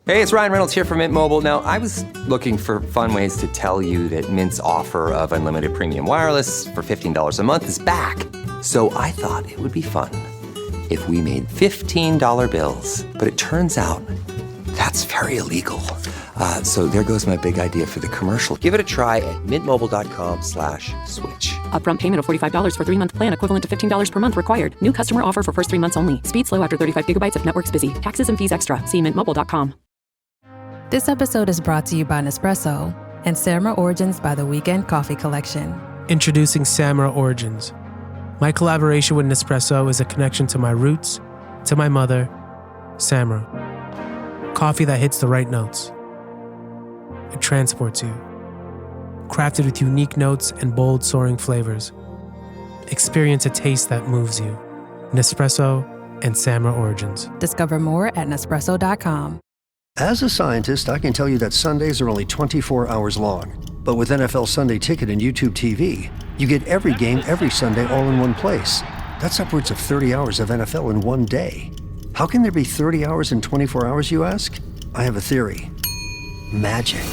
Hey, it's Ryan Reynolds here from Mint Mobile. Now, I was looking for fun ways to tell you that Mint's offer of unlimited premium wireless for $15 a month is back. So I thought it would be fun if we made $15 bills. But it turns out that's very illegal. So there goes my big idea for the commercial. Give it a try at mintmobile.com/switch. Upfront payment of $45 for 3-month plan, equivalent to $15 per month required. New customer offer for first 3 months only. Speed slow after 35 gigabytes if network's busy. Taxes and fees extra. See mintmobile.com. This episode is brought to you by Nespresso and Samra Origins by the Weekend Coffee Collection. Introducing Samra Origins. My collaboration with Nespresso is a connection to my roots, to my mother, Samra. Coffee that hits the right notes. It transports you. Crafted with unique notes and bold, soaring flavors. Experience a taste that moves you. Nespresso and Samra Origins. Discover more at Nespresso.com. As a scientist, I can tell you that Sundays are only 24 hours long. But with NFL Sunday Ticket and YouTube TV, you get every game every Sunday all in one place. That's upwards of 30 hours of NFL in one day. How can there be 30 hours in 24 hours, you ask? I have a theory. Magic.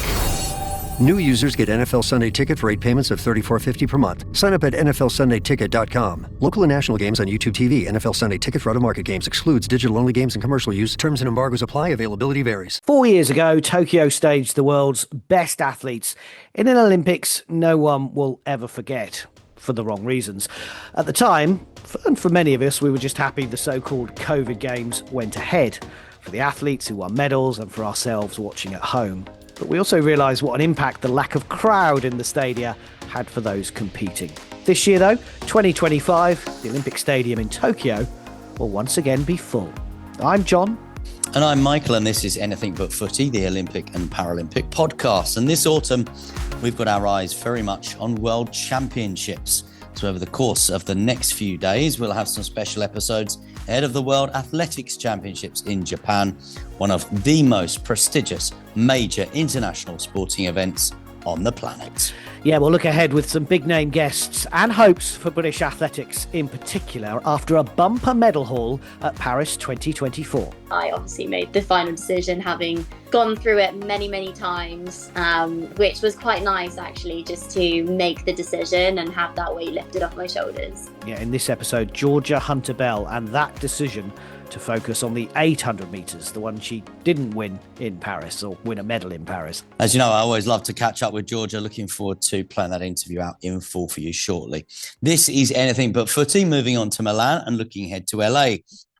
New users get NFL Sunday Ticket for 8 payments of $34.50 per month. Sign up at nflsundayticket.com. Local and national games on YouTube TV. NFL Sunday Ticket for out-of-market games excludes digital-only games and commercial use. Terms and embargoes apply. Availability varies. 4 years ago, Tokyo staged the world's best athletes in an Olympics no one will ever forget, for the wrong reasons. At the time, and for many of us, we were just happy the so-called COVID Games went ahead, for the athletes who won medals and for ourselves watching at home. But we also realised what an impact the lack of crowd in the stadia had for those competing. This year, though, 2025, the Olympic Stadium in Tokyo will once again be full. I'm John. And I'm Michael, and this is Anything But Footy, the Olympic and Paralympic podcast. And this autumn, we've got our eyes very much on World Championships. So over the course of the next few days, we'll have some special episodes ahead of the World Athletics Championships in Japan, one of the most prestigious major international sporting events on the planet. Yeah, we'll look ahead with some big-name guests and hopes for British athletics in particular after a bumper medal haul at Paris 2024. I obviously made the final decision having gone through it many times, which was quite nice actually, just to make the decision and have that weight lifted off my shoulders. Yeah, in this episode, Georgia Hunter-Bell and that decision to focus on the 800 metres, the one she didn't win in Paris or win a medal in Paris. As you know, I always love to catch up with Georgia. Looking forward to playing that interview out in full for you shortly. This is Anything But Footy, moving on to Milan and looking ahead to LA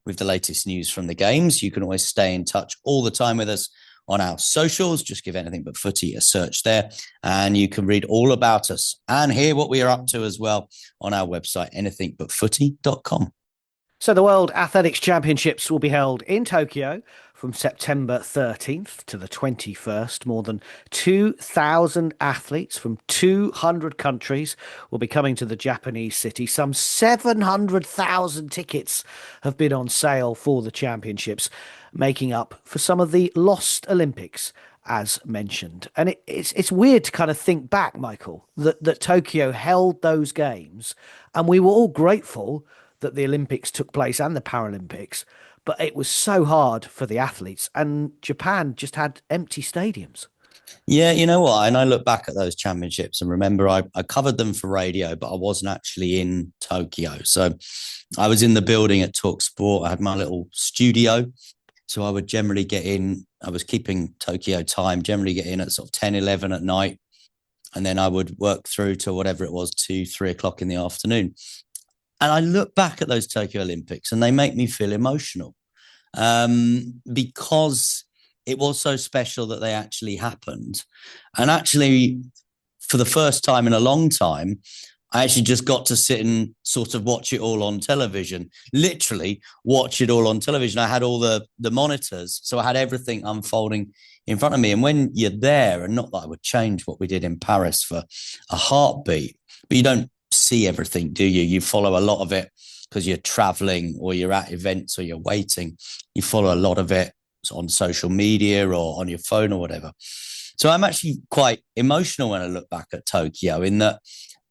with the latest news from the games. You can always stay in touch all the time with us on our socials. Just give Anything But Footy a search there and you can read all about us and hear what we are up to as well on our website, anythingbutfooty.com. So the World Athletics Championships will be held in Tokyo from September 13th to the 21st. More than 2,000 athletes from 200 countries will be coming to the Japanese city. Some 700,000 tickets have been on sale for the championships, making up for some of the lost Olympics, as mentioned. And it's weird to kind of think back, Michael, that Tokyo held those games and we were all grateful that the Olympics took place and the Paralympics, but it was so hard for the athletes and Japan just had empty stadiums. Yeah, you know what? And I look back at those championships and remember I covered them for radio, but I wasn't actually in Tokyo. So I was in the building at Talk Sport. I had my little studio. So I would generally get in, I was keeping Tokyo time, generally get in at sort of 10, 11 at night. And then I would work through to whatever it was, 2, 3 o'clock in the afternoon. And I look back at those Tokyo Olympics and they make me feel emotional because it was so special that they actually happened. And actually, for the first time in a long time, I actually just got to sit and sort of watch it all on television, literally watch it all on television. I had all the monitors, so I had everything unfolding in front of me. And when you're there, and not that I would change what we did in Paris for a heartbeat, but you don't see everything, do you? You follow a lot of it because you're traveling or you're at events or you're waiting. You follow a lot of it on social media or on your phone or whatever. So I'm actually quite emotional when I look back at Tokyo in that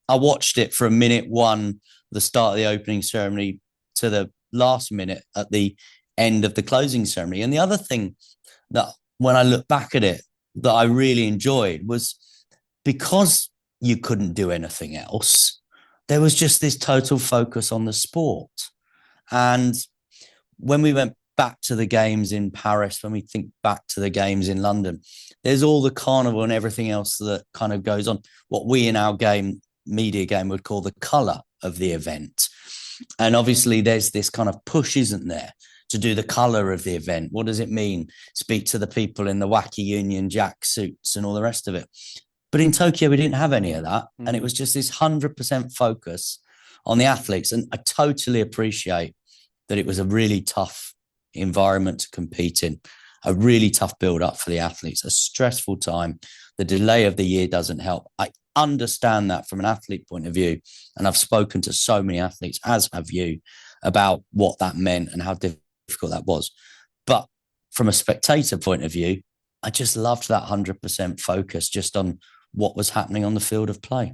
I watched it for a minute one, the start of the opening ceremony to the last minute at the end of the closing ceremony. And the other thing that when I look back at it, that I really enjoyed was because you couldn't do anything else. There was just this total focus on the sport. And when we went back to the games in Paris, when we think back to the games in London, there's all the carnival and everything else that kind of goes on, what we in our media game would call the colour of the event. And obviously there's this kind of push, isn't there, to do the colour of the event. What does it mean? Speak to the people in the wacky Union Jack suits and all the rest of it. But in Tokyo, we didn't have any of that. And it was just this 100% focus on the athletes. And I totally appreciate that it was a really tough environment to compete in, a really tough build up for the athletes, a stressful time. The delay of the year doesn't help. I understand that from an athlete point of view. And I've spoken to so many athletes, as have you, about what that meant and how difficult that was. But from a spectator point of view, I just loved that 100% focus just on what was happening on the field of play.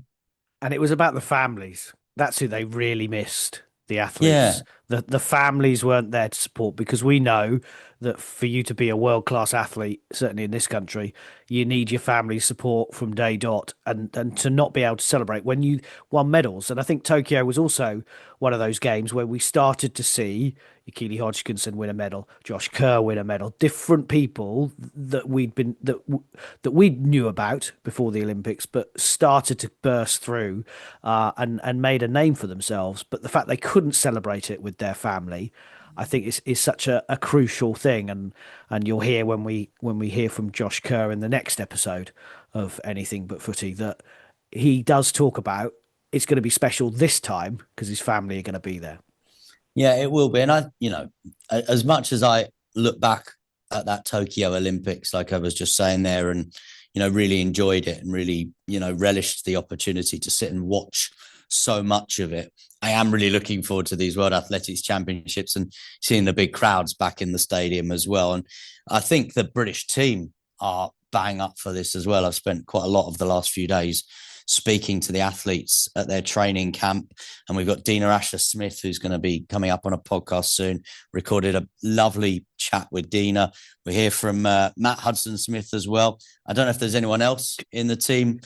And it was about the families. That's who they really missed, the athletes. Yeah. The families weren't there to support, because we know that for you to be a world-class athlete, certainly in this country, you need your family's support from day dot, and to not be able to celebrate when you won medals. And I think Tokyo was also one of those games where we started to see Keely Hodgkinson win a medal, Josh Kerr win a medal, different people that we knew about before the Olympics, but started to burst through and made a name for themselves. But the fact they couldn't celebrate it with their family, I think is such a crucial thing, and you'll hear when we hear from Josh Kerr in the next episode of Anything But Footy that he does talk about it's going to be special this time because his family are going to be there. Yeah, it will be. And I, as much as I look back at that Tokyo Olympics, like I was just saying there, and, really enjoyed it and really, relished the opportunity to sit and watch so much of it, I am really looking forward to these World Athletics Championships and seeing the big crowds back in the stadium as well. And I think the British team are bang up for this as well. I've spent quite a lot of the last few days speaking to the athletes at their training camp. And we've got Dina Asher-Smith, who's going to be coming up on a podcast soon, recorded a lovely chat with Dina. We hear from Matt Hudson-Smith as well. I don't know if there's anyone else in the team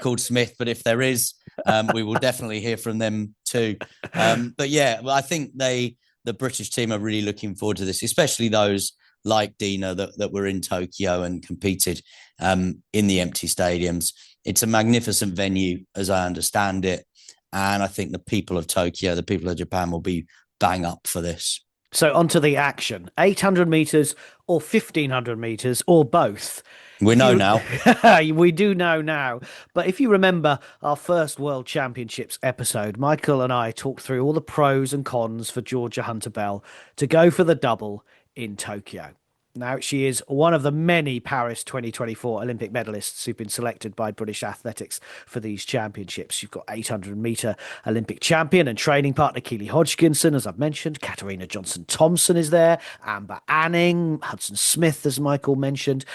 called Smith, but if there is, we will definitely hear from them too. But yeah, well, I think the British team are really looking forward to this, especially those like Dina that were in Tokyo and competed in the empty stadiums. It's a magnificent venue, as I understand it. And I think the people of Tokyo, the people of Japan will be bang up for this. So onto the action. 800 metres or 1,500 metres or both. We know now. We do know now. But if you remember our first World Championships episode, Michael and I talked through all the pros and cons for Georgia Hunter-Bell to go for the double in Tokyo. Now, she is one of the many Paris 2024 Olympic medalists who've been selected by British Athletics for these championships. You've got 800-metre Olympic champion and training partner Keely Hodgkinson, as I've mentioned. Katarina Johnson-Thompson is there. Amber Anning, Hudson-Smith, as Michael mentioned.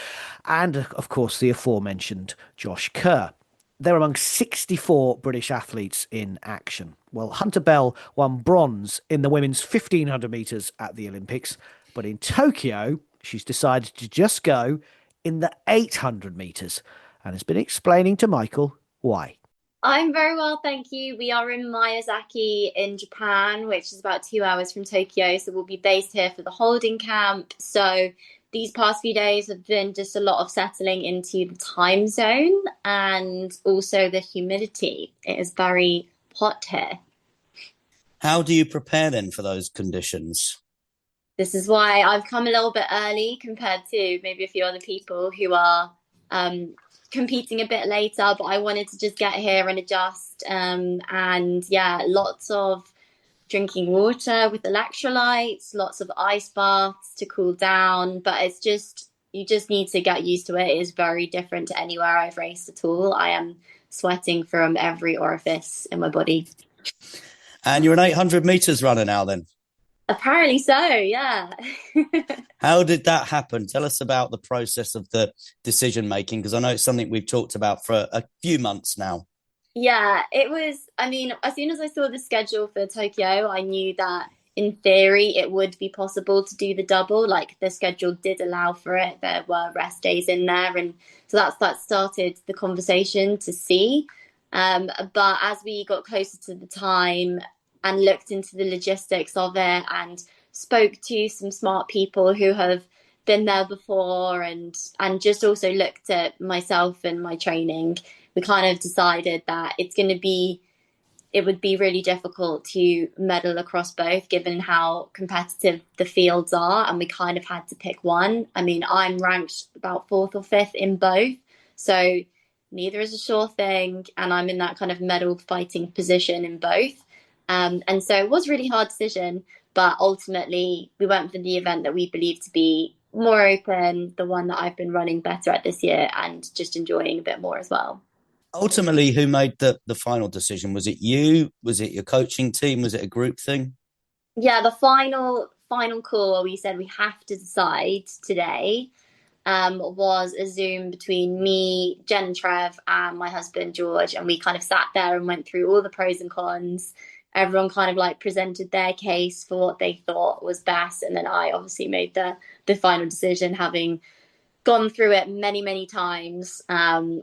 And, of course, the aforementioned Josh Kerr. They're among 64 British athletes in action. Well, Hunter-Bell won bronze in the women's 1,500 metres at the Olympics. But in Tokyo, she's decided to just go in the 800 metres and has been explaining to Michael why. I'm very well, thank you. We are in Miyazaki in Japan, which is about 2 hours from Tokyo. So we'll be based here for the holding camp. So these past few days have been just a lot of settling into the time zone and also the humidity. It is very hot here. How do you prepare then for those conditions? This is why I've come a little bit early compared to maybe a few other people who are competing a bit later, but I wanted to just get here and adjust. And yeah, lots of drinking water with electrolytes, lots of ice baths to cool down. But it's just, you just need to get used to it. It is very different to anywhere I've raced at all. I am sweating from every orifice in my body. And you're an 800 metres runner now then? Apparently so, yeah. How did that happen? Tell us about the process of the decision making, because I know it's something we've talked about for a few months now. Yeah, it was, as soon as I saw the schedule for Tokyo, I knew that in theory, it would be possible to do the double. Like the schedule did allow for it. There were rest days in there. And so that started the conversation to see. But as we got closer to the time and looked into the logistics of it and spoke to some smart people who have been there before and just also looked at myself and my training, we kind of decided that it would be really difficult to medal across both given how competitive the fields are, and we kind of had to pick one. I mean, I'm ranked about 4th or 5th in both, so neither is a sure thing, and I'm in that kind of medal fighting position in both. And so it was a really hard decision, but ultimately we went for the event that we believe to be more open, the one that I've been running better at this year and just enjoying a bit more as well. Ultimately, who made the final decision? Was it you? Was it your coaching team? Was it a group thing? Yeah, the final call where we said we have to decide today was a Zoom between me, Jen and Trev, and my husband George, and we kind of sat there and went through all the pros and cons. Everyone kind of like presented their case for what they thought was best, and then I obviously made the final decision, having gone through it many times,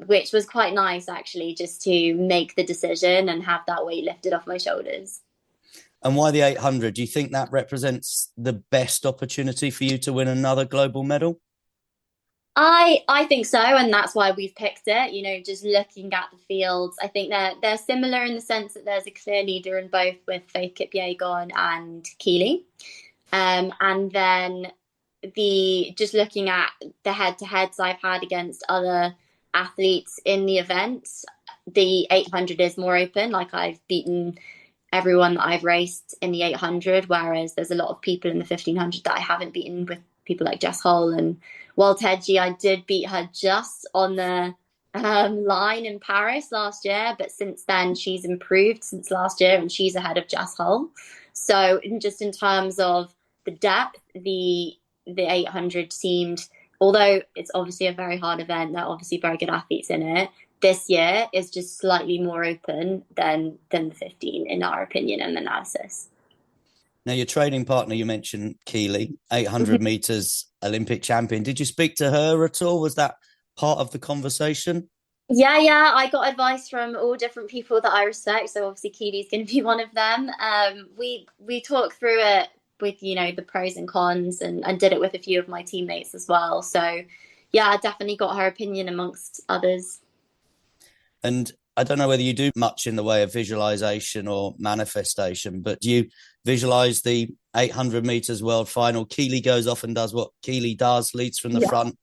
which was quite nice actually, just to make the decision and have that weight lifted off my shoulders. And why the 800? Do you think that represents the best opportunity for you to win another global medal? I think so, and that's why we've picked it. You know, just looking at the fields, I think they're similar in the sense that there's a clear leader in both with Faith Kipyegon and Keely, and then just looking at the head-to-heads I've had against other athletes in the events, the 800 is more open. Like I've beaten everyone that I've raced in the 800, whereas there's a lot of people in the 1500 that I haven't beaten, with people like Jess Hull and Waltedji. I did beat her just on the line in Paris last year, but since then she's improved since last year and she's ahead of Jess Hull. So just in terms of the depth, the 800 seemed, although it's obviously a very hard event, there are obviously very good athletes in it, this year is just slightly more open than the 15 in our opinion and analysis. Now, your training partner, you mentioned Keely, 800 meters Olympic champion. Did you speak to her at all? Was that part of the conversation? Yeah. I got advice from all different people that I respect. So obviously Keely's going to be one of them. We talked through it with, you know, the pros and cons, and did it with a few of my teammates as well. So yeah, I definitely got her opinion amongst others. And I don't know whether you do much in the way of visualization or manifestation, but do you visualize the 800 meters world final? Keely goes off and does what Keely does, leads from the front.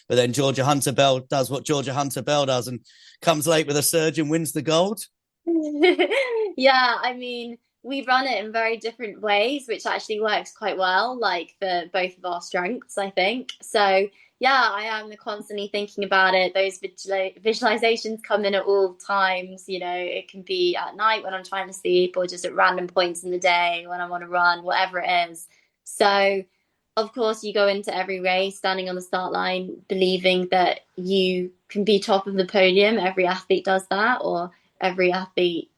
But then Georgia Hunter-Bell does what Georgia Hunter-Bell does and comes late with a surge and wins the gold. Yeah, I mean, we run it in very different ways, which actually works quite well, like for both of our strengths, I think. So yeah, I am constantly thinking about it. Those visualizations come in at all times. You know, it can be at night when I'm trying to sleep, or just at random points in the day when I want to run, whatever it is. So of course, you go into every race standing on the start line, believing that you can be top of the podium. Every athlete does that, or every athlete,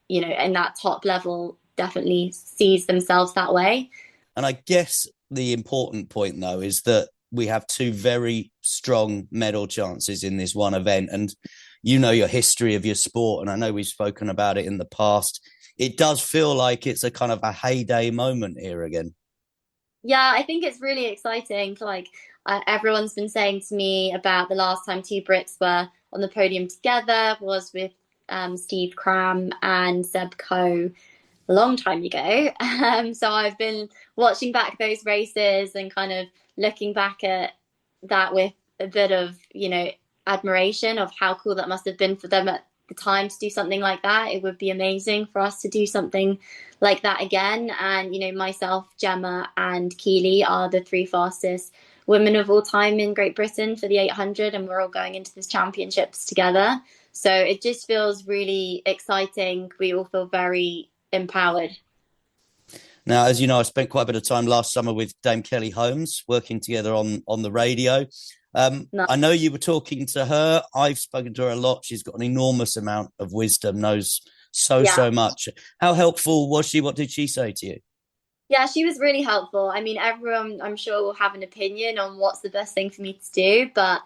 you know, in that top level definitely sees themselves that way. And I guess the important point, though, is that we have two very strong medal chances in this one event. And you know your history of your sport, and I know we've spoken about it in the past. It does feel like it's a kind of a heyday moment here again. Yeah, I think it's really exciting. Like everyone's been saying to me about the last time two Brits were on the podium together was with Steve Cram and Seb Coe a long time ago. So I've been watching back those races and kind of looking back at that with a bit of, you know, admiration of how cool that must have been for them at the time to do something like that. It would be amazing for us to do something like that again. And, you know, myself, Gemma and Keely are the three fastest women of all time in Great Britain for the 800, and we're all going into this championships together. So it just feels really exciting. We all feel very empowered. Now, as you know, I spent quite a bit of time last summer with Dame Kelly Holmes working together on the radio. I know you were talking to her. I've spoken to her a lot. She's got an enormous amount of wisdom, knows so much. How helpful was she? What did she say to you? Yeah, she was really helpful. I mean, everyone I'm sure will have an opinion on what's the best thing for me to do, but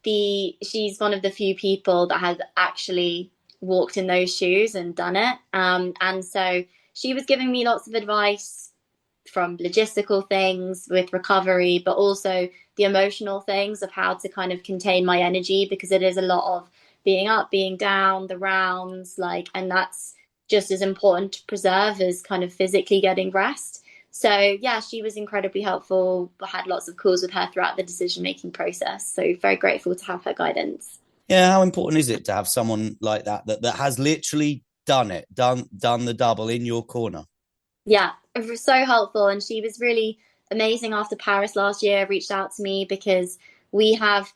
she's one of the few people that has actually walked in those shoes and done it. And so she was giving me lots of advice from logistical things with recovery, but also the emotional things of how to kind of contain my energy, because it is a lot of being up, being down, the rounds, like, and that's just as important to preserve as kind of physically getting rest. So yeah, she was incredibly helpful. I had lots of calls with her throughout the decision-making process. So very grateful to have her guidance. Yeah, how important is it to have someone like that has literally done the double in your corner? Yeah, it was so helpful. And she was really amazing after Paris last year, reached out to me because we have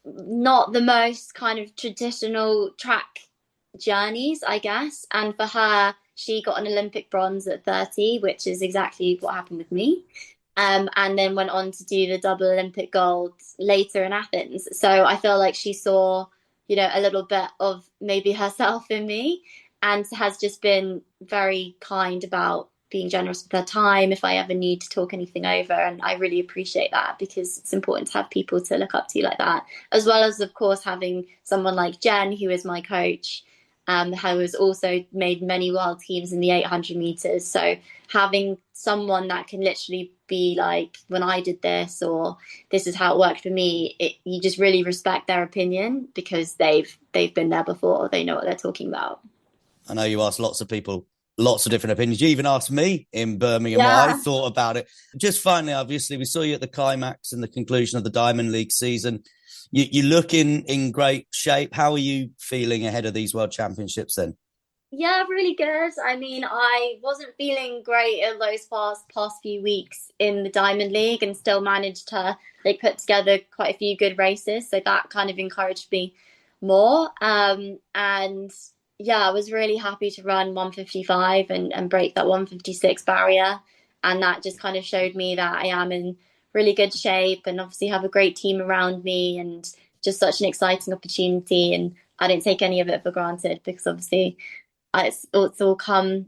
not the most kind of traditional track journeys, I guess. And for her, she got an Olympic bronze at 30, which is exactly what happened with me. And then went on to do the double Olympic gold later in Athens. So I feel like she saw, a little bit of maybe herself in me, and has just been very kind about being generous with her time if I ever need to talk anything over. And I really appreciate that, because it's important to have people to look up to like that, as well as, of course, having someone like Jen, who is my coach, who has also made many world teams in the 800 meters. So having someone that can literally be like, when I did this, or this is how it worked for me, you just really respect their opinion, because they've been there before. They know what they're talking about. I know you asked lots of people lots of different opinions. You even asked me in Birmingham what I thought about it. Just finally, obviously, we saw you at the climax and the conclusion of the Diamond League season. You look in great shape. How are you feeling ahead of these World Championships then? Yeah, really good. I mean, I wasn't feeling great in those past few weeks in the Diamond League, and still managed to put together quite a few good races. So that kind of encouraged me more. And yeah, I was really happy to run 155 and break that 156 barrier. And that just kind of showed me that I am in really good shape, and obviously have a great team around me, and just such an exciting opportunity. And I didn't take any of it for granted, because obviously it's all come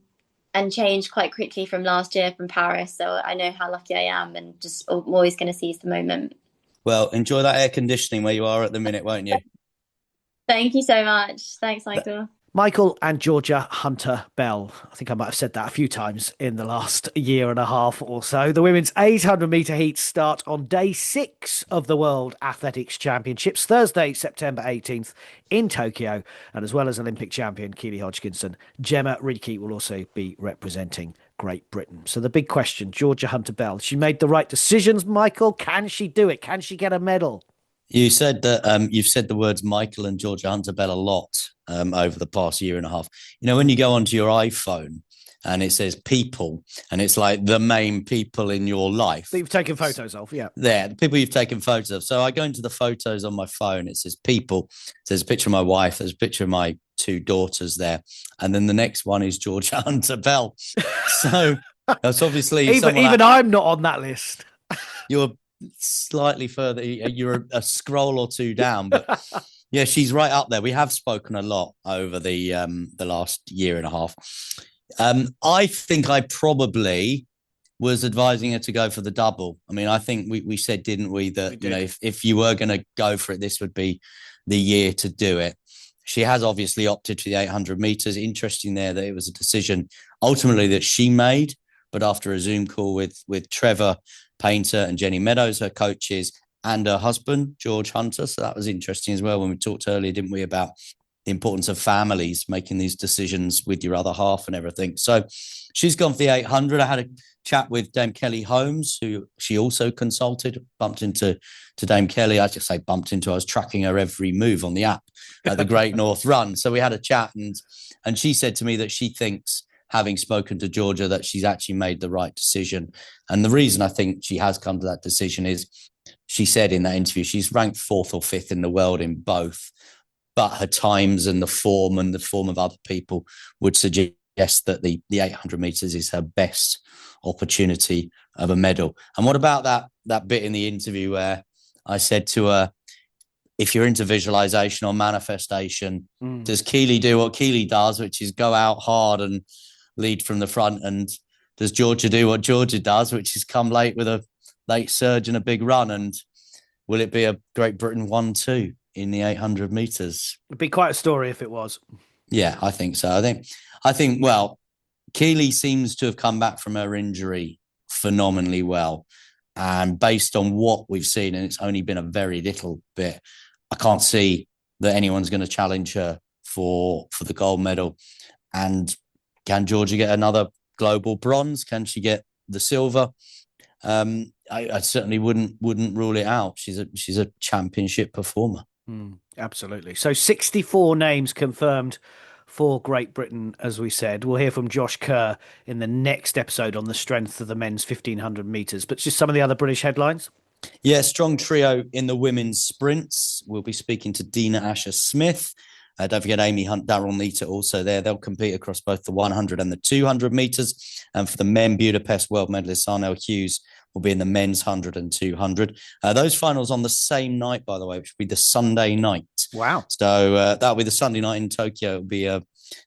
and changed quite quickly from last year, from Paris. So I know how lucky I am, and just I'm always going to seize the moment. Well, enjoy that air conditioning where you are at the minute, won't you? Thank you so much. Thanks, Michael. Michael and Georgia Hunter-Bell. I think I might have said that a few times in the last year and a half or so. The women's 800-metre heats start on day 6 of the World Athletics Championships, Thursday, September 18th in Tokyo. And as well as Olympic champion Keely Hodgkinson, Gemma Ridke will also be representing Great Britain. So the big question, Georgia Hunter-Bell, she made the right decisions, Michael. Can she do it? Can she get a medal? You said that you've said the words Michael and Georgia Hunter-Bell a lot over the past year and a half. You know, when you go onto your iPhone and it says people, and it's like the main people in your life that you've taken photos of, yeah. There, the people you've taken photos of. So I go into the photos on my phone, it says people. There's a picture of my wife, there's a picture of my 2 daughters there. And then the next one is Georgia Hunter-Bell. So that's obviously even I'm not on that list. You're slightly further, you're a scroll or 2 down, but yeah, she's right up there. We have spoken a lot over the last year and a half. I think I probably was advising her to go for the double. I mean, I think we said, didn't we, that, you know, if you were going to go for it, this would be the year to do it. She has obviously opted for the 800 meters. Interesting there that it was a decision ultimately that she made, but after a Zoom call with Trevor Painter and Jenny Meadows, her coaches, and her husband, George Hunter. So that was interesting as well when we talked earlier, didn't we, about the importance of families making these decisions with your other half and everything. So she's gone for the 800. I had a chat with Dame Kelly Holmes, who she also consulted, bumped into Dame Kelly. I just say bumped into, I was tracking her every move on the app at the Great North Run. So we had a chat, and she said to me that she thinks, having spoken to Georgia, that she's actually made the right decision. And the reason I think she has come to that decision is, she said in that interview, she's ranked 4th or 5th in the world in both, but her times and the form of other people would suggest that the 800 meters is her best opportunity of a medal. And what about that bit in the interview where I said to her, if you're into visualization or manifestation, does Keely do what Keely does, which is go out hard and lead from the front? And does Georgia do what Georgia does, which is come late with a late surge and a big run? And will it be a Great Britain 1-2 in the 800 meters? It'd be quite a story if it was. Yeah, I think so. I think. Well, Keely seems to have come back from her injury phenomenally well. And based on what we've seen, and it's only been a very little bit, I can't see that anyone's going to challenge her for the gold medal. And can Georgia get another global bronze? Can she get the silver? I certainly wouldn't rule it out. She's a championship performer. Absolutely. So 64 names confirmed for Great Britain, as we said. We'll hear from Josh Kerr in the next episode on the strength of the men's 1500 metres. But just some of the other British headlines. Yeah, strong trio in the women's sprints. We'll be speaking to Dina Asher-Smith. Don't forget Amy Hunt, Daryl Neater also there. They'll compete across both the 100 and the 200 metres. And for the men, Budapest world medalist Arnell Hughes will be in the men's 100 and 200. Those finals on the same night, by the way, which will be the Sunday night. Wow. So that'll be the Sunday night in Tokyo. It'll be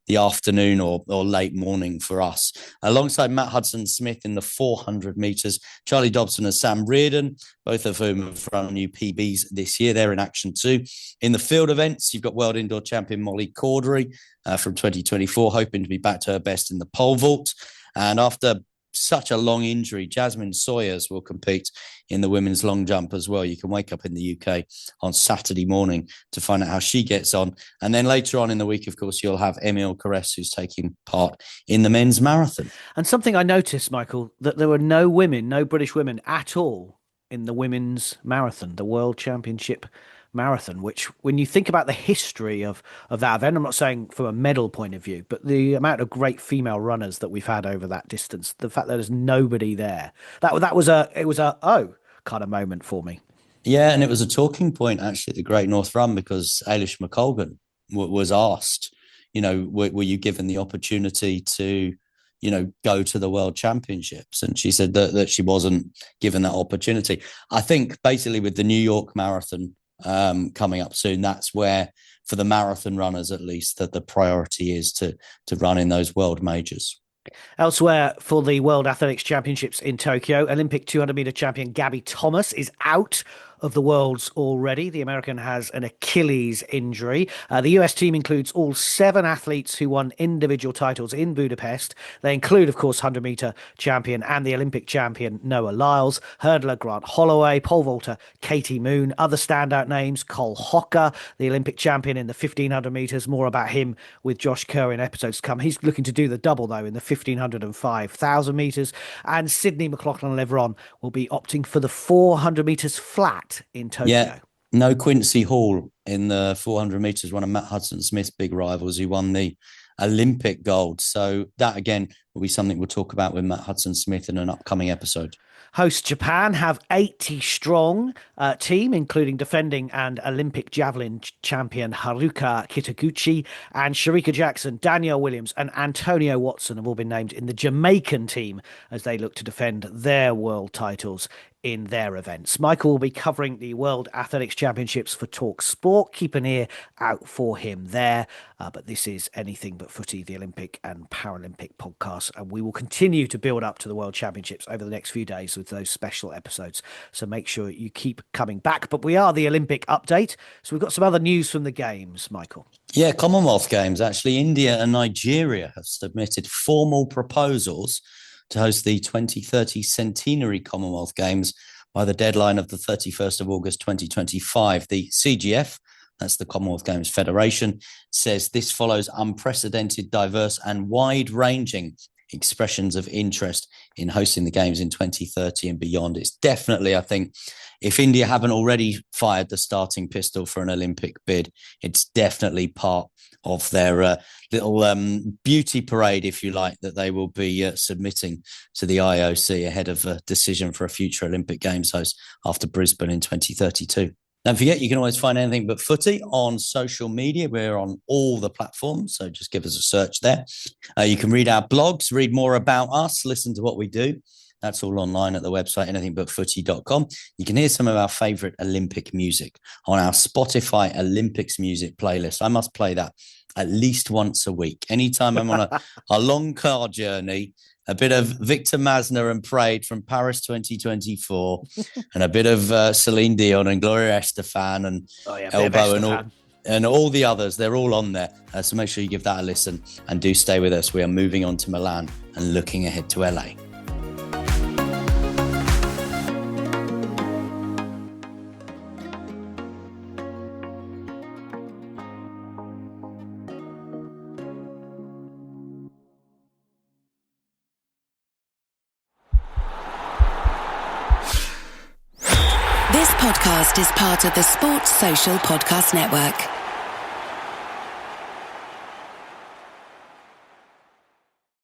the afternoon or late morning for us. Alongside Matt Hudson-Smith in the 400 metres, Charlie Dobson and Sam Reardon, both of whom have run new PBs this year. They're in action too. In the field events, you've got world indoor champion Molly Cordery from 2024, hoping to be back to her best in the pole vault. And after such a long injury, Jasmine Sawyers will compete in the women's long jump as well. You can wake up in the UK on Saturday morning to find out how she gets on. And then later on in the week, of course, you'll have Emil Caress, who's taking part in the men's marathon. And something I noticed, Michael, that there were no British women at all in the women's marathon, the World Championship marathon, which when you think about the history of that event, I'm not saying from a medal point of view, but the amount of great female runners that we've had over that distance, the fact that there's nobody there, that was a kind of moment for me. Yeah, and it was a talking point actually at the Great North Run, because Ailish McColgan was asked, were you given the opportunity to go to the World Championships? And she said that she wasn't given that opportunity. I think basically with the New York Marathon coming up soon, that's where, for the marathon runners at least, that the priority is to run in those world majors. Elsewhere, for the World Athletics Championships in Tokyo, Olympic 200-meter champion Gabby Thomas is out of the Worlds already. The American has an Achilles injury. The US team includes all 7 athletes who won individual titles in Budapest. They include, of course, 100-meter champion and the Olympic champion Noah Lyles, hurdler Grant Holloway, pole vaulter Katie Moon. Other standout names, Cole Hocker, the Olympic champion in the 1500 meters. More about him with Josh Kerr in episodes to come. He's looking to do the double, though, in the 1500 and 5000 meters. And Sydney McLaughlin-Leveron will be opting for the 400 meters flat in Tokyo. Yeah, no Quincy Hall in the 400 meters, one of Matt Hudson-Smith's big rivals, who won the Olympic gold. So that again will be something we'll talk about with Matt Hudson-Smith in an upcoming episode. Host Japan have 80-strong team, including defending and Olympic javelin champion Haruka Kitaguchi and Sharika Jackson, Danielle Williams and Antonio Watson have all been named in the Jamaican team as they look to defend their world titles in their events. Michael will be covering the World Athletics Championships for Talk Sport. Keep an ear out for him there. But this is Anything But Footy, the Olympic and Paralympic podcast. And we will continue to build up to the World Championships over the next few days with those special episodes. So make sure you keep coming back. But we are the Olympic update. So we've got some other news from the Games, Michael. Yeah, Commonwealth Games. Actually, India and Nigeria have submitted formal proposals to host the 2030 Centenary Commonwealth Games by the deadline of the 31st of August 2025. The CGF, that's the Commonwealth Games Federation, says this follows unprecedented, diverse and wide-ranging expressions of interest in hosting the Games in 2030 and beyond. It's definitely, I think, if India haven't already fired the starting pistol for an Olympic bid, it's definitely part of their little beauty parade, if you like, that they will be submitting to the IOC ahead of a decision for a future Olympic Games host after Brisbane in 2032. Don't forget, you can always find Anything But Footy on social media. We're on all the platforms, so just give us a search there. You can read our blogs, read more about us, listen to what we do. That's all online at the website, anythingbutfooty.com. You can hear some of our favourite Olympic music on our Spotify Olympics music playlist. I must play that at least once a week. Anytime I'm on a long car journey a bit of Victor Masner and Prade from Paris 2024, and a bit of Celine Dion and Gloria Estefan and Elbow and all the others. They're all on there. So make sure you give that a listen and do stay with us. We are moving on to Milan and looking ahead to LA. This podcast is part of the Sports Social Podcast Network.